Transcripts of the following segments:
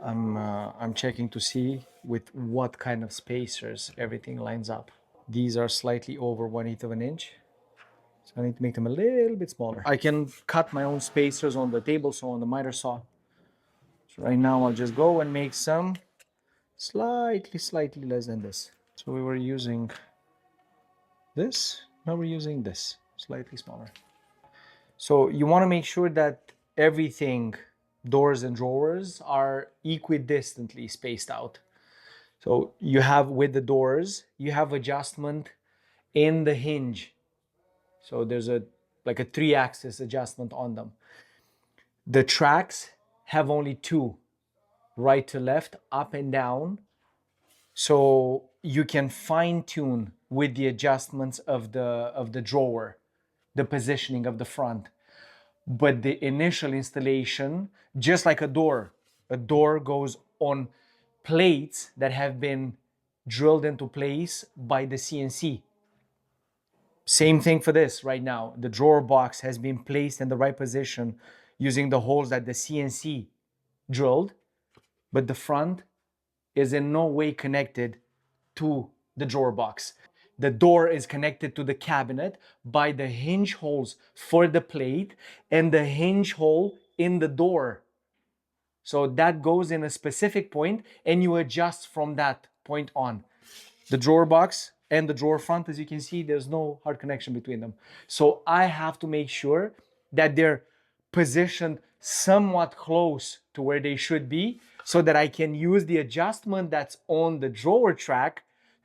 I'm checking to see with what kind of spacers everything lines up. These are slightly over 1/8 of an inch. So I need to make them a little bit smaller. I can cut my own spacers on the table saw, on the miter saw. So right now I'll just go and make some slightly less than this. So we were using this, now we're using this, slightly smaller. So you want to make sure that everything, doors and drawers, are equidistantly spaced out. So you have, with the doors, you have adjustment in the hinge. So there's like a 3-axis adjustment on them. The tracks have only 2, right to left, up and down. So you can fine tune with the adjustments of the drawer, the positioning of the front. But the initial installation, just like a door goes on plates that have been drilled into place by the CNC. Same thing for this right now. The drawer box has been placed in the right position using the holes that the CNC drilled, but the front is in no way connected to the drawer box. The door is connected to the cabinet by the hinge holes for the plate and the hinge hole in the door. So that goes in a specific point and you adjust from that point on. The drawer box and the drawer front, as you can see, there's no hard connection between them. So I have to make sure that they're positioned somewhat close to where they should be so that I can use the adjustment that's on the drawer track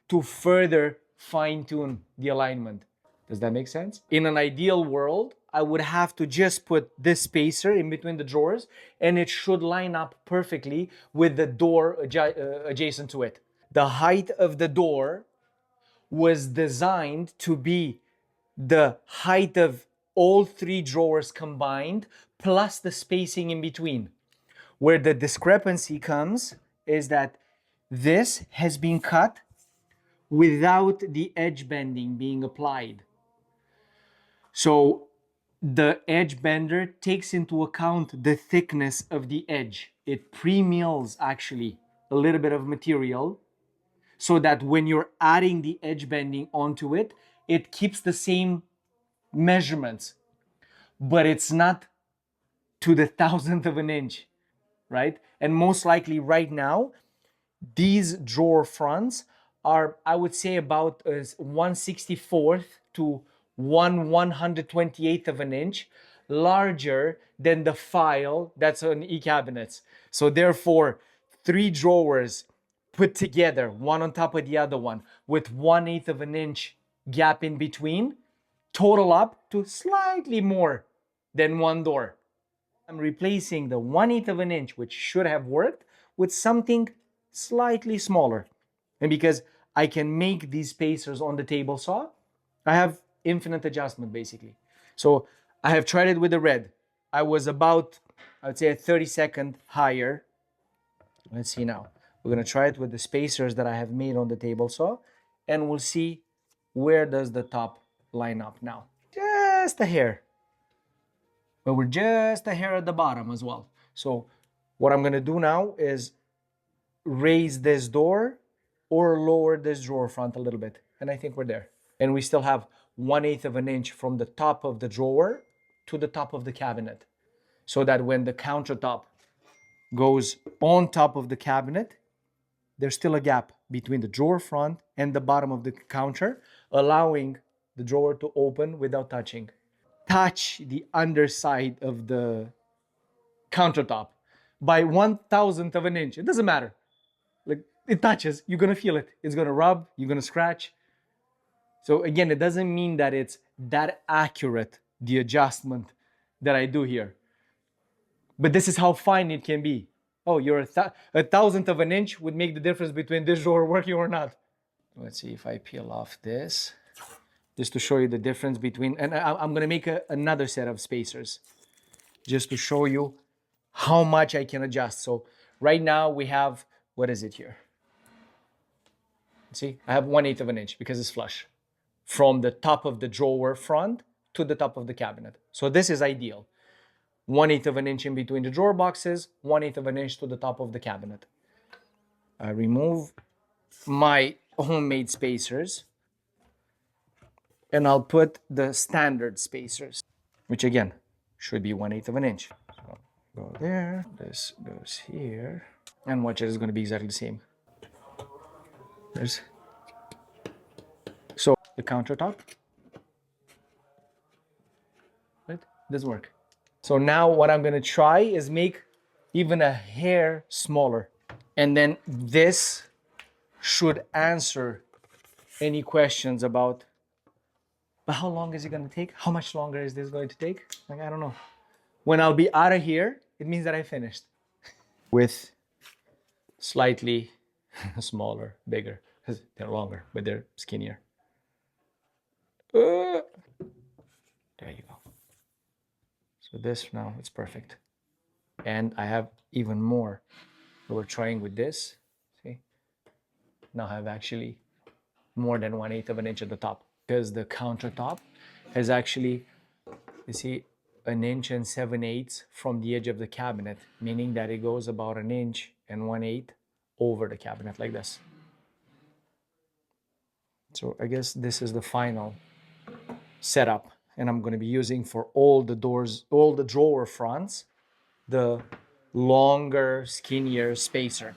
to further fine tune the alignment. Does that make sense? In an ideal world, I would have to just put this spacer in between the drawers and it should line up perfectly with the door adjacent to it. The height of the door was designed to be the height of all 3 drawers combined plus the spacing in between. Where the discrepancy comes is that this has been cut without the edge bending being applied. So the edge bender takes into account the thickness of the edge. It pre-mills actually a little bit of material so that when you're adding the edge bending onto it, it keeps the same measurements, but it's not to the 1,000th of an inch, right? And most likely right now, these drawer fronts are, I would say, about 1/64 to 1/128th of an inch larger than the file that's on e-cabinets. So therefore, 3 drawers put together, one on top of the other one, with 1/8 of an inch gap in between, total up to slightly more than 1 door. I'm replacing the 1/8 of an inch, which should have worked, with something slightly smaller. And because I can make these spacers on the table saw, I have infinite adjustment basically. So I have tried it with the red. I was about, I would say, a 30-second higher. Let's see now. We're gonna try it with the spacers that I have made on the table saw, and we'll see where does the top line up now. Just a hair. But we're just a hair at the bottom as well. So what I'm gonna do now is raise this door or lower this drawer front a little bit. And I think we're there. And we still have 1/8 of an inch from the top of the drawer to the top of the cabinet. So that when the countertop goes on top of the cabinet, there's still a gap between the drawer front and the bottom of the counter, allowing the drawer to open without touching. Touch the underside of the countertop by 1,000th of an inch. It doesn't matter. Like, it touches, you're gonna feel it. It's gonna rub, you're gonna scratch. So again, it doesn't mean that it's that accurate, the adjustment that I do here. But this is how fine it can be. Oh, you're a 1,000th of an inch would make the difference between this drawer working or not. Let's see if I peel off this, just to show you the difference between, and I'm gonna make another set of spacers, just to show you how much I can adjust. So right now we have, what is it here? See, I have 1/8 of an inch because it's flush from the top of the drawer front to the top of the cabinet. So this is ideal. 1/8 of an inch in between the drawer boxes, 1/8 of an inch to the top of the cabinet. I remove my homemade spacers and I'll put the standard spacers, which again should be 1/8 of an inch. So go there, this goes here, and watch it is going to be exactly the same. There's so the countertop, right? Doesn't work. So now what I'm going to try is make even a hair smaller, and then this should answer any questions about, but how long is it going to take? How much longer is this going to take? Like, I don't know. When I'll be out of here, it means that I finished. With slightly smaller, bigger, because they're longer, but they're skinnier. There you go. So this now, it's perfect. And I have even more. So we're trying with this. See? Now I have actually more than 1/8 of an inch at the top, because the countertop has actually, you see, 1 inch and 7/8 from the edge of the cabinet, meaning that it goes about 1 inch and 1/8 over the cabinet like this. So I guess this is the final setup, and I'm going to be using for all the doors, all the drawer fronts, the longer, skinnier spacer.